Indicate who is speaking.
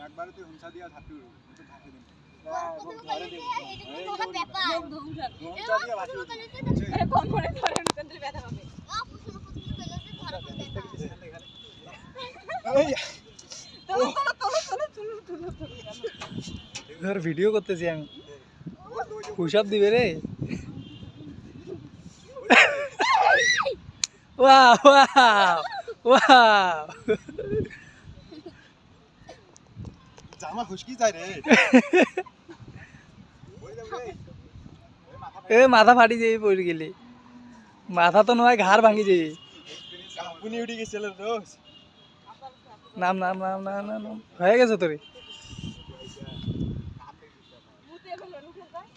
Speaker 1: একবারে তুই হুমসা দিয়া ধাপি তো ধাপি দিন
Speaker 2: কম করে ধরে কিন্তু ব্যথা পাবে
Speaker 3: ধর ভিডিও করতেছি আমি পুশ-আপ দিবে রে ওয়াও ওয়াও ওয়াও
Speaker 1: জামা খুশকি যায় রে
Speaker 3: এ মাথা ফাটি যাবি পড়ে গেলে মাথা তো নয় ঘাড় ভাঙি যাবি
Speaker 1: কাপুনি উঠে গেছিল রোজ
Speaker 3: নাম নাম নাম নাম নাম হয়ে গেছে তোরে
Speaker 2: মুতে ফেলো নুকে যায়